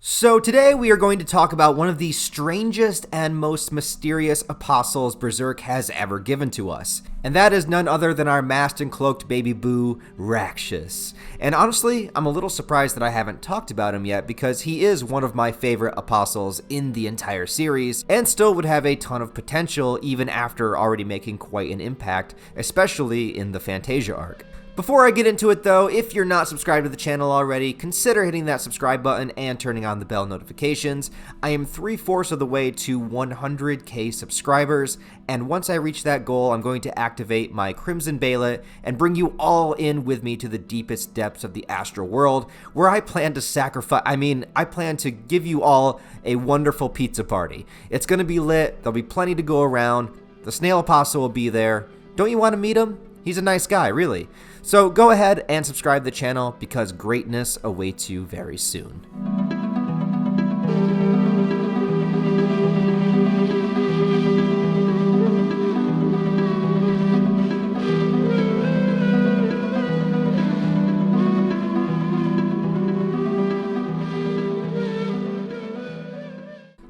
So today we are going to talk about one of the strangest and most mysterious apostles Berserk has ever given to us. And that is none other than our masked and cloaked baby boo, RAKSHAS. And honestly, I'm a little surprised that I haven't talked about him yet because he is one of my favorite apostles in the entire series and still would have a ton of potential even after already making quite an impact, especially in the Fantasia arc. Before I get into it though, if you're not subscribed to the channel already, consider hitting that subscribe button and turning on the bell notifications. I am 3/4 of the way to 100k subscribers, and once I reach that goal, I'm going to activate my Crimson Bailet and bring you all in with me to the deepest depths of the astral world, where I plan to I plan to give you all a wonderful pizza party. It's gonna be lit, there'll be plenty to go around, the Snail Apostle will be there. Don't you want to meet him? He's a nice guy, really. So go ahead and subscribe to the channel because greatness awaits you very soon.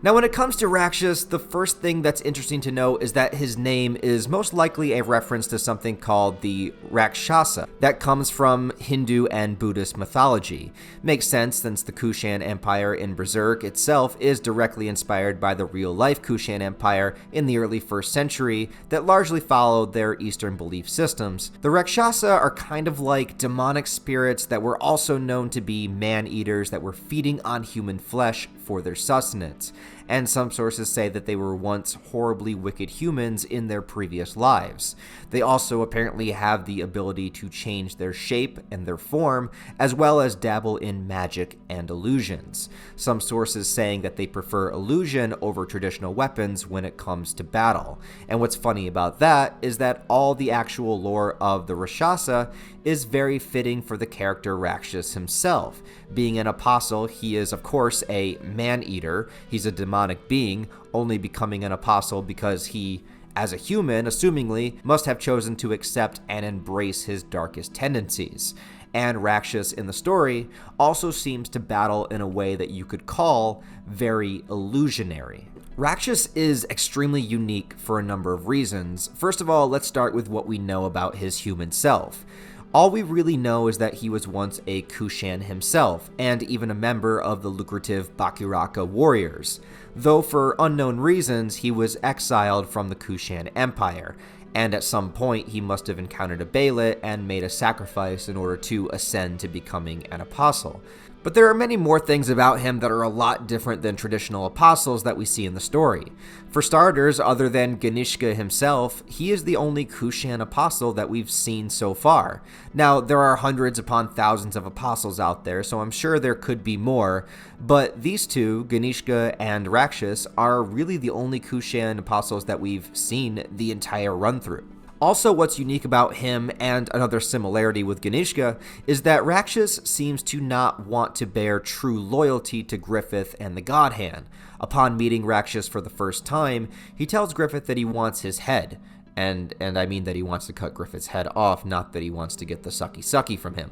Now when it comes to RAKSHAS, the first thing that's interesting to know is that his name is most likely a reference to something called the RAKSHAS that comes from Hindu and Buddhist mythology. Makes sense since the Kushan Empire in Berserk itself is directly inspired by the real-life Kushan Empire in the early 1st century that largely followed their Eastern belief systems. The RAKSHAS are kind of like demonic spirits that were also known to be man-eaters that were feeding on human flesh for their sustenance. And some sources say that they were once horribly wicked humans in their previous lives. They also apparently have the ability to change their shape and their form, as well as dabble in magic and illusions. Some sources saying that they prefer illusion over traditional weapons when it comes to battle. And what's funny about that is that all the actual lore of the RAKSHAS is very fitting for the character RAKSHAS himself. Being an apostle, he is of course a man-eater. He's a demonic being, only becoming an apostle because he, as a human, assumingly, must have chosen to accept and embrace his darkest tendencies. And RAKSHAS in the story also seems to battle in a way that you could call very illusionary. RAKSHAS is extremely unique for a number of reasons. First of all, let's start with what we know about his human self. All we really know is that he was once a Kushan himself, and even a member of the lucrative Bakiraka warriors, though for unknown reasons he was exiled from the Kushan Empire, and at some point he must have encountered a Bailet and made a sacrifice in order to ascend to becoming an apostle. But there are many more things about him that are a lot different than traditional apostles that we see in the story. For starters, other than Ganishka himself, he is the only Kushan apostle that we've seen so far. Now, there are hundreds upon thousands of apostles out there, so I'm sure there could be more, but these two, Ganishka and RAKSHAS, are really the only Kushan apostles that we've seen the entire run-through. Also, what's unique about him, and another similarity with Ganishka, is that RAKSHAS seems to not want to bear true loyalty to Griffith and the God Hand. Upon meeting RAKSHAS for the first time, he tells Griffith that he wants his head. And I mean that he wants to cut Griffith's head off, not that he wants to get the sucky from him.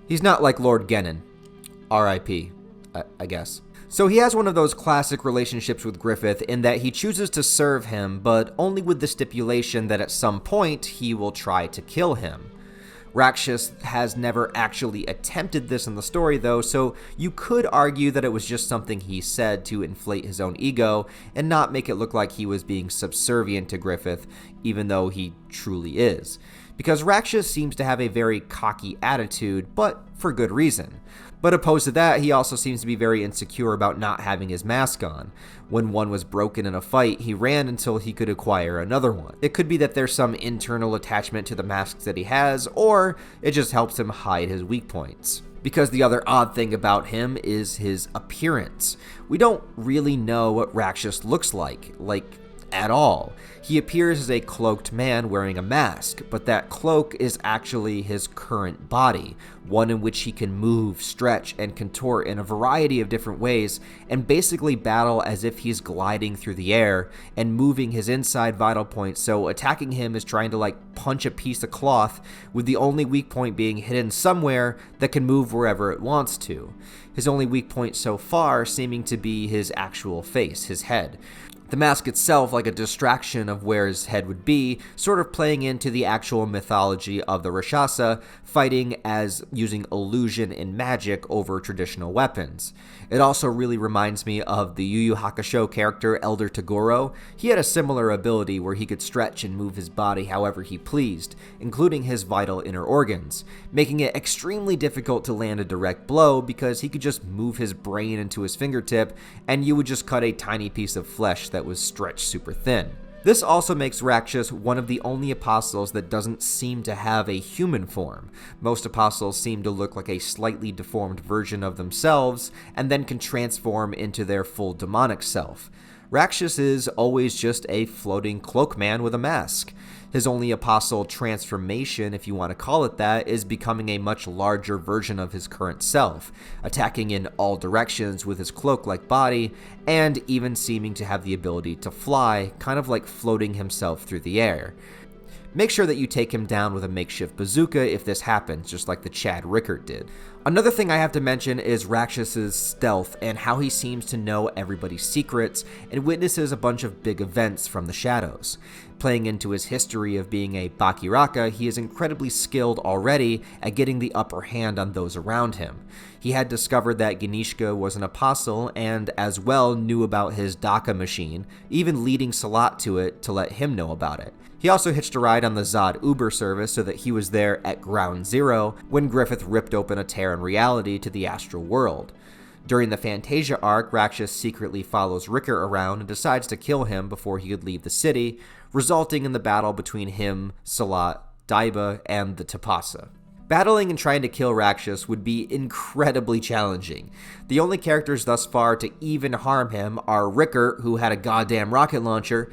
He's not like Lord Genin. R.I.P., I guess. So he has one of those classic relationships with Griffith in that he chooses to serve him, but only with the stipulation that at some point he will try to kill him. RAKSHAS has never actually attempted this in the story though, so you could argue that it was just something he said to inflate his own ego and not make it look like he was being subservient to Griffith, even though he truly is. Because RAKSHAS seems to have a very cocky attitude, but for good reason. But opposed to that, he also seems to be very insecure about not having his mask on. When one was broken in a fight, he ran until he could acquire another one. It could be that there's some internal attachment to the masks that he has, or it just helps him hide his weak points. Because the other odd thing about him is his appearance. We don't really know what RAKSHAS looks like. at all. He appears as a cloaked man wearing a mask, but that cloak is actually his current body, one in which he can move, stretch, and contort in a variety of different ways, and basically battle as if he's gliding through the air and moving his inside vital points, so attacking him is trying to like punch a piece of cloth, with the only weak point being hidden somewhere that can move wherever it wants to. His only weak point so far seeming to be his actual face, his head. The mask itself like a distraction of where his head would be, sort of playing into the actual mythology of the Rakshasa, fighting as using illusion and magic over traditional weapons. It also really reminds me of the Yu Yu Hakusho character Elder Toguro. He had a similar ability where he could stretch and move his body however he pleased, including his vital inner organs, making it extremely difficult to land a direct blow because he could just move his brain into his fingertip and you would just cut a tiny piece of flesh that was stretched super thin. This also makes Rakshas one of the only apostles that doesn't seem to have a human form. Most apostles seem to look like a slightly deformed version of themselves and then can transform into their full demonic self. Rakshas is always just a floating cloak man with a mask. His only apostle transformation, if you want to call it that, is becoming a much larger version of his current self, attacking in all directions with his cloak-like body, and even seeming to have the ability to fly, kind of like floating himself through the air. Make sure that you take him down with a makeshift bazooka if this happens, just like the Chad Rickert did. Another thing I have to mention is Rakshas' stealth and how he seems to know everybody's secrets and witnesses a bunch of big events from the shadows. Playing into his history of being a Bakiraka, he is incredibly skilled already at getting the upper hand on those around him. He had discovered that Ganishka was an apostle and as well knew about his Daka machine, even leading Salat to it to let him know about it. He also hitched a ride on the Zod Uber service so that he was there at Ground Zero when Griffith ripped open a tear in reality to the astral world. During the Fantasia arc, Rakshas secretly follows Rickert around and decides to kill him before he could leave the city, resulting in the battle between him, Salat, Daiba, and the Tapasa. Battling and trying to kill Rakshas would be incredibly challenging. The only characters thus far to even harm him are Rickert, who had a goddamn rocket launcher,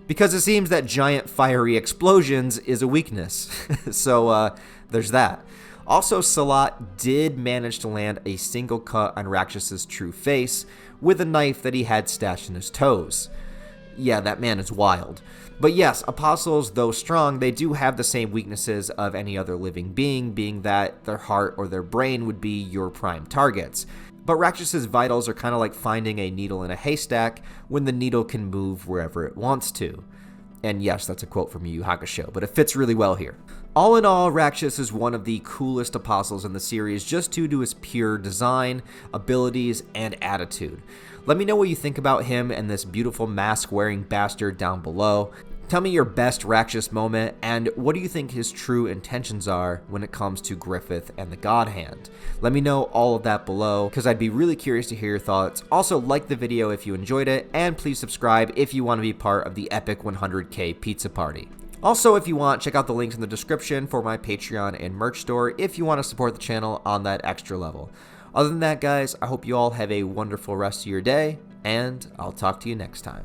because it seems that giant fiery explosions is a weakness. So there's that. Also, Salat did manage to land a single cut on Rakshas' true face with a knife that he had stashed in his toes. Yeah, that man is wild. But yes, apostles, though strong, they do have the same weaknesses of any other living being that their heart or their brain would be your prime targets. But Rakshas' vitals are kind of like finding a needle in a haystack when the needle can move wherever it wants to. And yes, that's a quote from Yu Yu Hakusho, but it fits really well here. All in all, Rakshas is one of the coolest apostles in the series just due to his pure design, abilities, and attitude. Let me know what you think about him and this beautiful mask-wearing bastard down below. Tell me your best Rakshas moment, and what do you think his true intentions are when it comes to Griffith and the God Hand? Let me know all of that below, because I'd be really curious to hear your thoughts. Also, like the video if you enjoyed it, and please subscribe if you want to be part of the epic 100K pizza party. Also, if you want, check out the links in the description for my Patreon and merch store if you want to support the channel on that extra level. Other than that, guys, I hope you all have a wonderful rest of your day, and I'll talk to you next time.